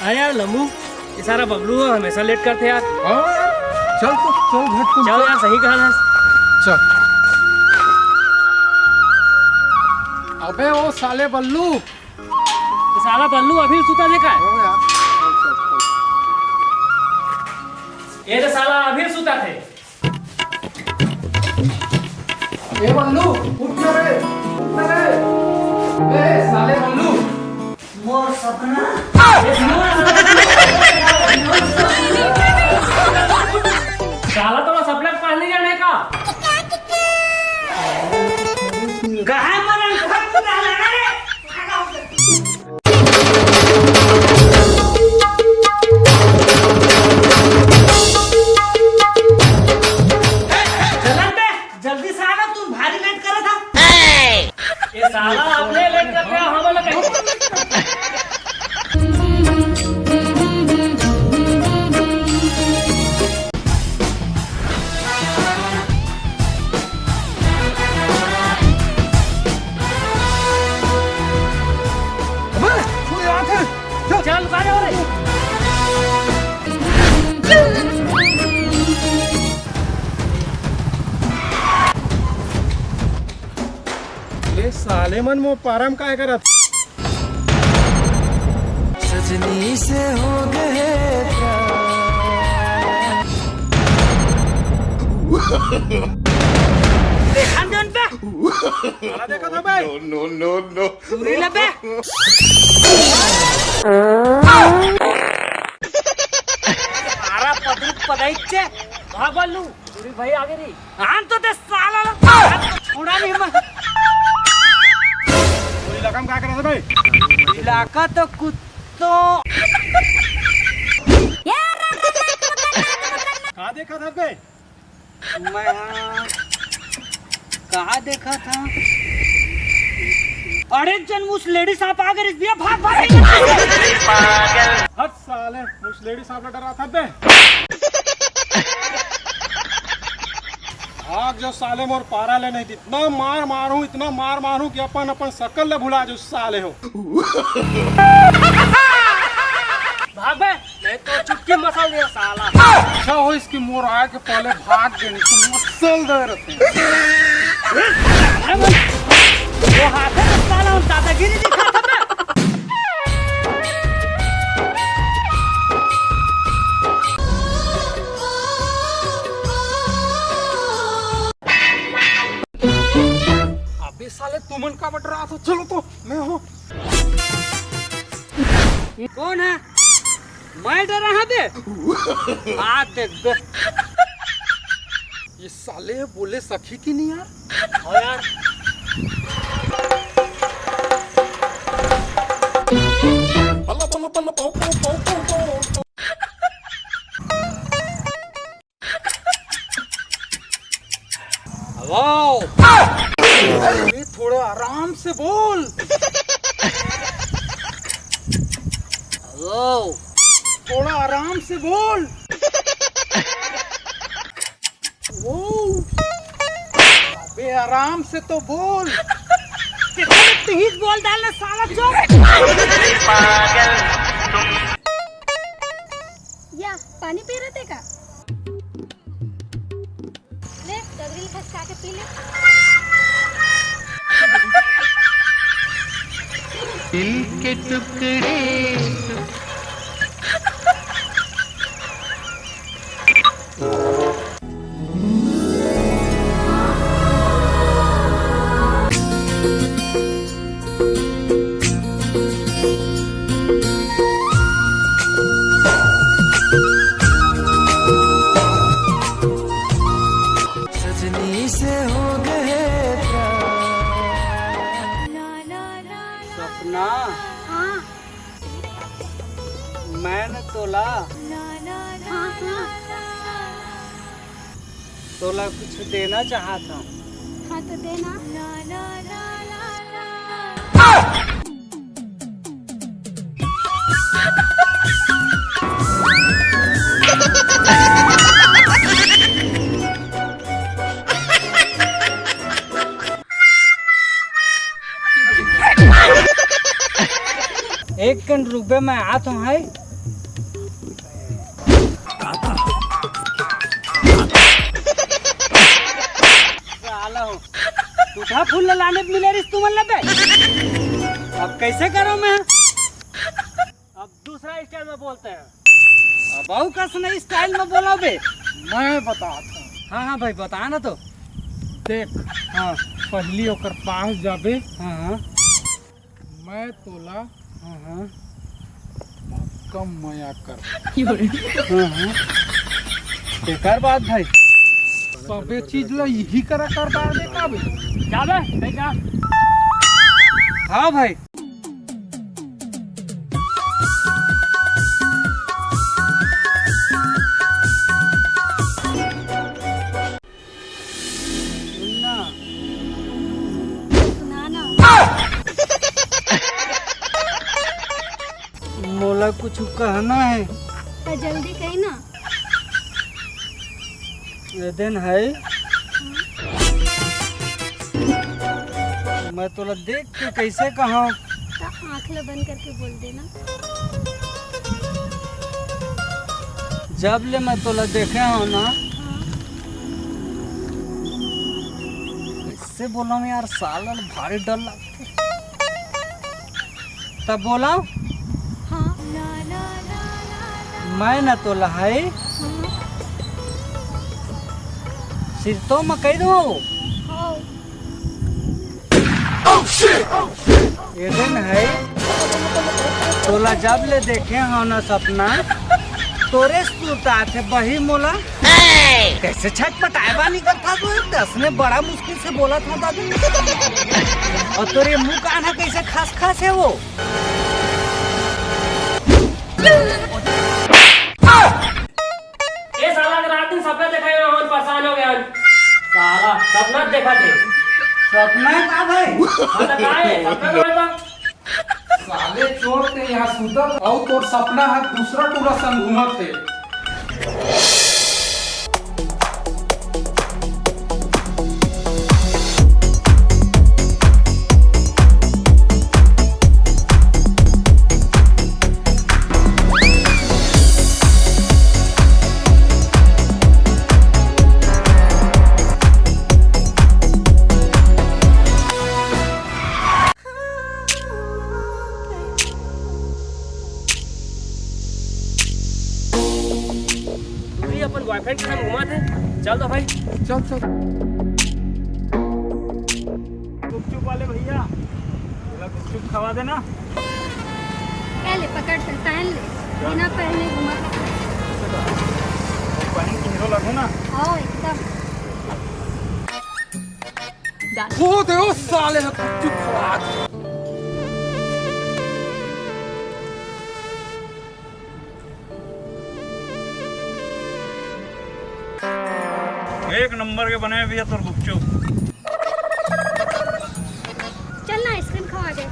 अरे यार लम्बू, ये सारा बबलू हमेशा लेट करते यार। चल तो चल झट तुम चल यार, सही कहा ना। चल। अबे वो साले बल्लू, ये साला बल्लू अभी सुता देखा है। ओ यार ये तो साला अभी सुता थे। ए बल्लू उठ ना रे, उठ ना रे। ए साले बल्लू, मोर सपना साला तो सपना पहले जाने का। कहाँ मरण खत्म डाला रे। चलन बे, जल्दी से आना, तुम भारी लेट कर रहा था। ये साला अपने लेट करते हैं, हम लोग कहीं। अबे तू यहाँ थे। चल चल बाजे हो रही। ये साले मन मो पारम काय करत। सजनी से हो गए देखा जन पे साला देखा था बे। दूरी ले पे। सारा पदरुक पदाइचे हाँ बल्लू, पूरी भाई आगे रही। आन तो दे साला छोड़ा नहीं मैं। पूरी लगम काय करत बे। इलाका तो कुत्तों कहाँ देखा था बे। मैं कहाँ देखा था। अरे जन उस लेडी साहब आ गई भैया, भाग भाग। हट साले, उस लेडी साहब ने डरा था बे। भाग जो साले मोर पारा ले नहीं थी। इतना मार मारूं, इतना मार मारूं कि अपन अपन शकल ले भुला जो साले हो। भाग बे, नहीं तो चुटकी मसल दिया साला। अच्छा हो इसकी मोर आए के पहले भाग गए, नहीं तो मसल दे रहते। वो हाथ है तो साला उन दादागिरी दिखा था मैं। अबे साले तुमन का बट रहा था। चलो तो मैं हूँ। ये कौन है? मैं डर रहा बे। हाथ देख बे। ये साले बोले सखी की नहीं यार। और यार वाओ, ये थोड़ा आराम से बोल। वाओ, थोड़ा आराम से बोल। वो अबे आराम से तो बोल। कितना तेज बोल डालना साला चुप। या पानी पी रहे थे का? ले गगरील खसका के पी ले। दिल के टुकड़े सजनी से हो गए सपना। हाँ मैंने तोला हाँ हाँ तोला कुछ देना चाहा था। हाँ तो देना। एक कन रुपए में आता हूँ है सीधा फूल लाने मिले रिस तुम लबे। अब कैसे करो मैं? अब दूसरा स्टाइल में बोलते हैं। अब आऊ कस नई स्टाइल में बोलो बे। मैं बताता हूँ। हाँ हाँ भाई बता ना तो। देख, हाँ पहली ओकर पास जाबे, हाँ हाँ मैं तोला हाँ हाँ कम मया कर। हाँ हाँ बेकार बात भाई। सबे चीज ला यही करा कर डाल दे का बे। जा बे, नहीं जा। हाँ भाई सुनना सुनाना। मोला कुछ कहना है। तो जल्दी कही ना। ये दिन है मैं तोला देख के कैसे कहूँ। तो आँख ला बंद करके बोल देना। जब ले मैं तोला देखे हो ना हाँ इससे बोला मैं यार साला भारी डर लगता। तब बोला हाँ ला ला ला ला ला। मैं न तोला है हाँ सिर तो मैं कह दूँ हाँ ये दिन है तोला जब ले देखे हो ना सपना तोरे सुता थे बही मोला कैसे छटपटाए बानी करता तो दस ने बड़ा मुश्किल से बोला था दादू। और तोरे मुंह का आना कैसे खास खास है वो। ये साला अगर रात दिन सपना देखा है हम परेशान हो गए हम। साला सपना देखा थे। सपना का भाई हाँ तो का है? सपना कौन था? साले चोर के यहाँ सुतल और तोर सपना है दूसरा टूरा संग घूमत है। ये अपन बॉयफ्रेंड के साथ घूमा थे। चल तो भाई। चल चल। गुपचुप वाले भैया थोड़ा गुपचुप खवा देना। क्या ले पकड़ कर पहन ले। बिना पहने घुमा पहन के हीरो लगो ना। हाँ एकदम। वो दे साले चुप खवा। एक नंबर के बने भैया तोर गुपचुप। चल ना आइसक्रीम खवा दे।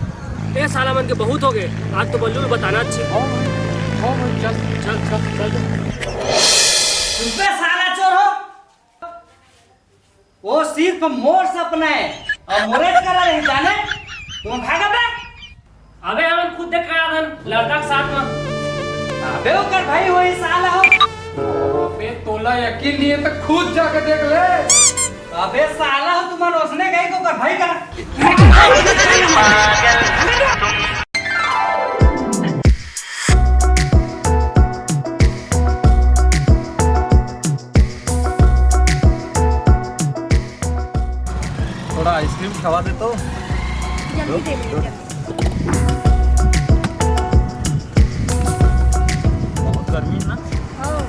ये साला मन के बहुत हो गए। आज तो बल्लू भी बताना अच्छे। हाँ भाई चल चल चल चल। तुम साला चोर हो। वो सिर्फ मोर सपना है और मोरे करा नहीं जाने तुम भागा बे। अबे हम खुद देख रहा था लड़का के साथ में। अबे ओकर भाई वही साला हो। बे तोला यकीन नहीं है तो खुद जाके देख ले। अबे साला हो तुम रोशने गई को कर भाई करा। थोड़ा आइसक्रीम खवा दे तो। जल्दी दे दे। बहुत गर्मी है ना। हाँ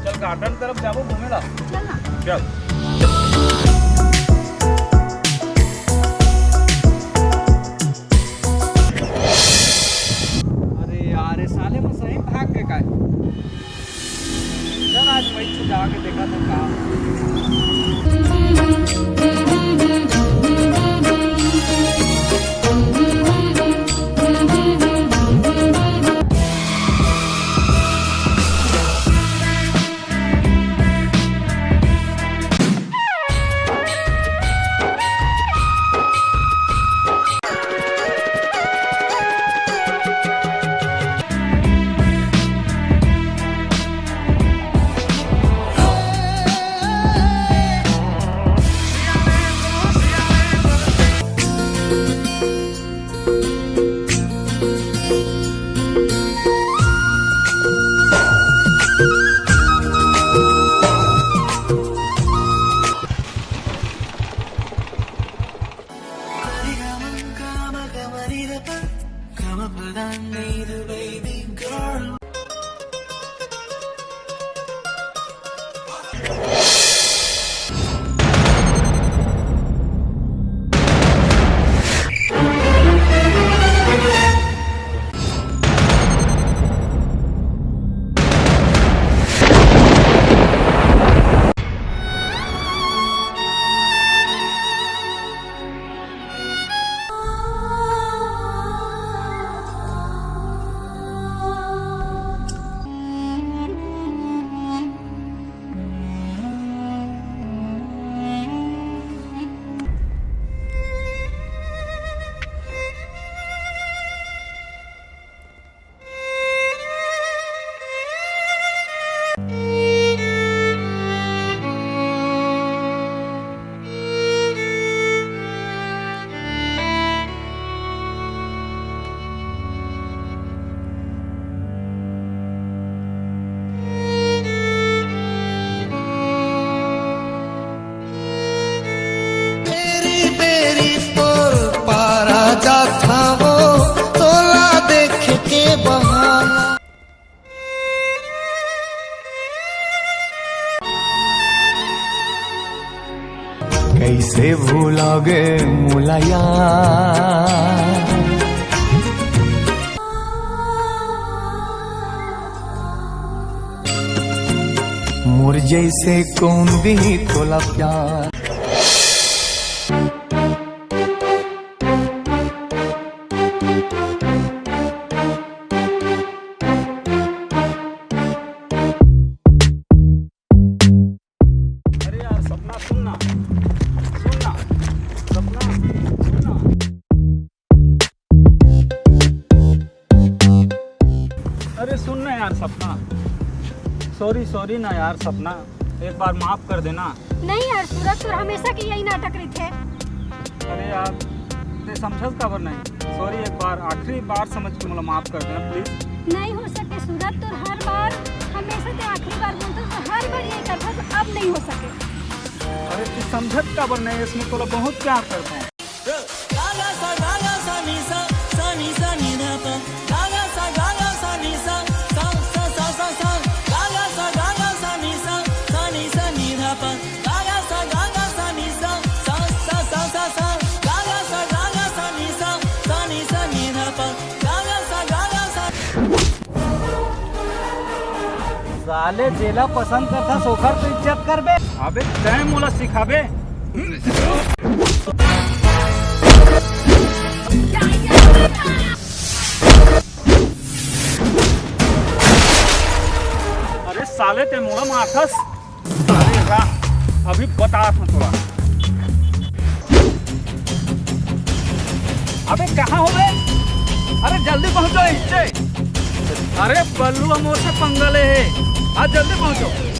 चल गार्डन तरफ जाबो घूमेला। चल ना। चल। अरे यार ये साले में सही भाग के का है। चल आज वही से जाके देखा तो कहाँ। कैसे भूलोगे मुलाया मोर जैसे कौन भी तोला प्यार। अरे यार सपना सुनना सपना सुनना। अरे सुनना यार सपना, सॉरी ना यार सपना, एक बार माफ कर देना। नहीं यार सूरज, तो हमेशा की यही नाटक रही थे। अरे यार ते समझल खबर नहीं, सॉरी एक बार आखिरी बार समझ के मुझे माफ कर देना प्लीज। नहीं हो सके सूरज, तो हर बार हमेशा ते आखिरी बार बोलते तो हर बार यही करता, तो अब नहीं हो सके। अरे तू समझत खबर नहीं, इसमें तो बहुत प्यार करता हूँ। साले जेला पसंद करता सोखर तो इज्जत कर बे। अबे तय मोला सिखाबे। अरे साले ते मोला माथस। अरे वाह, अभी बता था थोड़ा। अबे कहाँ हो बे? अरे जल्दी पहुंचो इससे। अरे बल्लू मोर से पंगले है, आज जल्दी पहुंचो।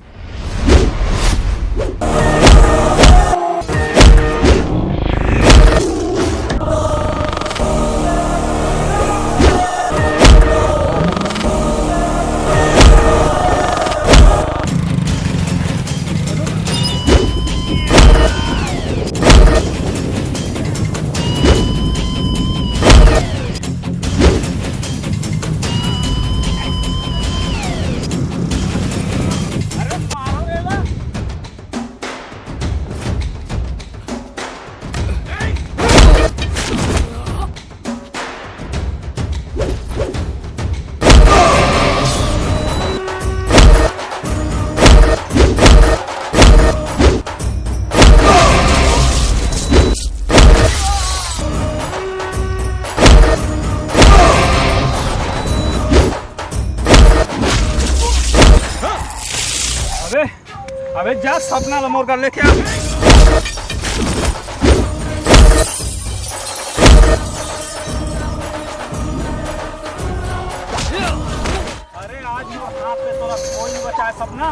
अबे जा सपना लमोर कर लेके आ। अरे आज यहाँ पे तोरा कोई नहीं बचा है सपना।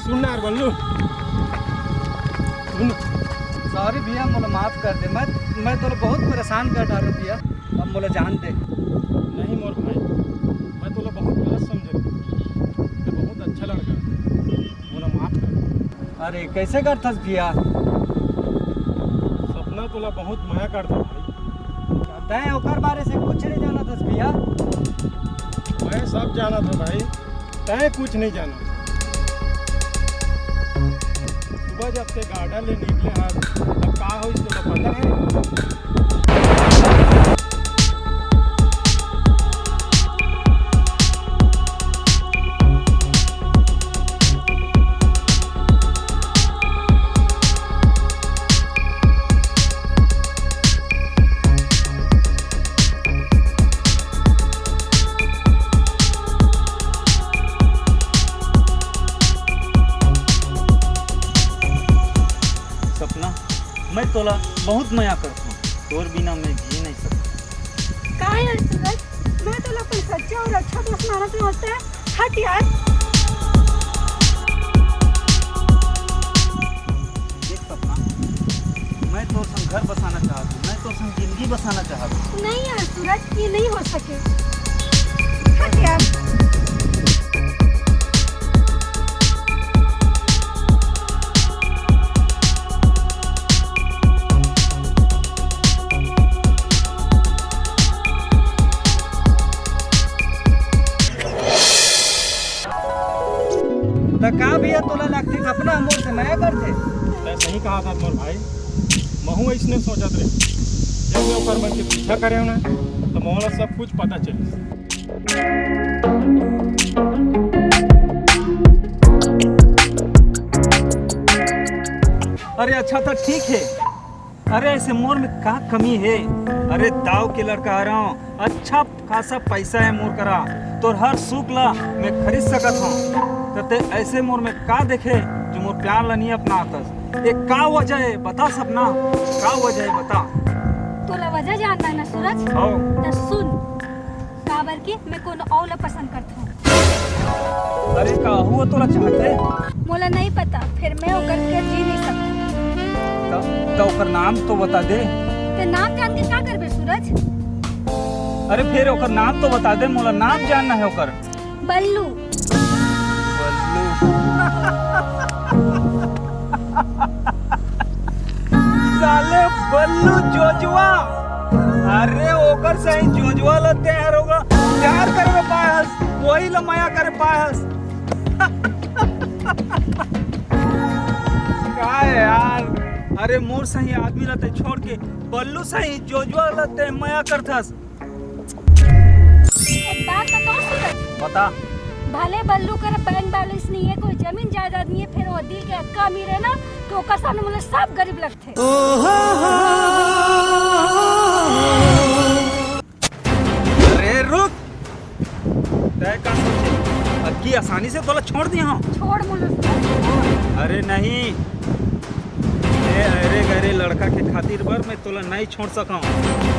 सुन ना यार बल्लू, सुन। सॉरी भैया, मुझे माफ कर दे। मैं तो बहुत परेशान कर डालू भैया, अब मुझे जान दे। नहीं मोर भाई, मैं तो बहुत गलत समझे, मैं बहुत अच्छा लड़का, मुझे माफ कर। अरे कैसे करथस भैया? सपना तोला बहुत माया करता भाई। तय ओकर बारे से कुछ नहीं जाना था भैया। मैं सब जाना था भाई, तय कुछ नहीं जाना। सुबह जब ते गार्डन ले निकले हाथ, तब का हो इसको पता है? सपना, मैं तोला बहुत माया करता हूँ, तोर बिना मैं जी नहीं सकता। का यार सूरज, मैं तो लोग सच्चा और अच्छा दोस्त माना तो होता है। हट यार। देख सपना, मैं तोर संग घर बसाना चाहता हूँ, मैं तोर संग जिंदगी बसाना चाहता हूँ। नहीं यार सूरज, ये नहीं हो सके। हट यार। तो का भैया तोला लगती अपना मोर से नया करते? तय सही कहा था मोर भाई, महू इसने सोचत रहे, जब मैं ओकर मन के पीछा करे ना, तो मोहला सब कुछ पता चली। अरे अच्छा तो ठीक है। अरे ऐसे मोर में का कमी है? अरे दाव के लड़का आ रहा हूँ, अच्छा खासा पैसा है मोर करा, तो हर सुख ला मैं खरीद सकत हूँ। तो ते ऐसे मोर में का देखे जो मोर प्यार ला नहीं अपना आतस? एक का वजह है बता सपना, का वजह है बता। तोला वजह जानना है ना सूरज? हाँ। तो सुन, काबर की मैं कोनो और ला पसंद करता हूँ। अरे का हुआ तोला चाहते? मोला नहीं पता, फिर मैं ओकर के जी नहीं सकती। तो ओकर नाम तो बता दे। ते नाम जान के क्या करबे सूरज? अरे फिर ओकर नाम तो बता दे, मोला नाम जानना है ओकर। बल्लू। साले बल्लू जोजुआ। अरे ओकर से ही जोजुआ लगते हैं होगा, प्यार करे पायस, वही लमाया करे पायस। का है यार? अरे मोर सही आदमी रहते छोड़ के बल्लू सही जोजुआ लगते माया करथस। एक बात बताओ सूरज, बता। भले बल्लू कर बैंक बैलेंस नहीं है, कोई जमीन जायदाद नहीं है, फिर वो दिल के अक्का अमीर है ना, तो ओकर सामने मुझे सब गरीब लगते। अरे रुक, तय का सोचे अक्की आसानी से तोला छोड़ दिया हूँ? छोड़ मुझे सूरज। अरे नहीं, अरे गरे लड़का के खातिर बर मैं तोला नहीं छोड़ सका।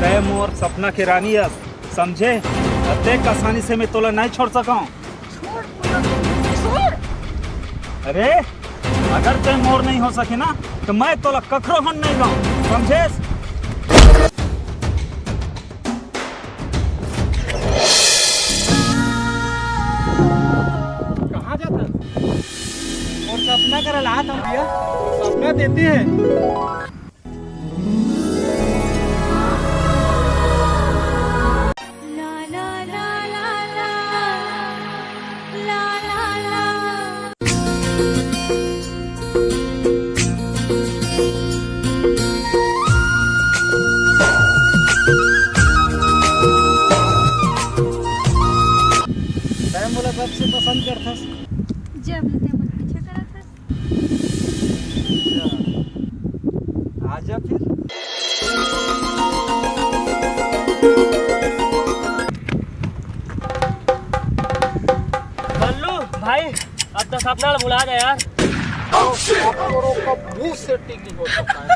तय मोर सपना के रानी है, समझे? अतेक आसानी से मैं तोला नहीं छोड़ सका। छोड़। अरे अगर तय मोर नहीं हो सके ना, तो मैं तोला कखरो हन नहीं गाऊं, समझे? कहाँ जाता है? और सपना कर ला हम भैया, सपना देते हैं। मोला सबसे पसंद करथस? जब लेते मुझे पीछे करा था। आजा फिर। बल्लू भाई, अब तो सपना ला बुला दे यार। मुंह से टिकी हो सकता है।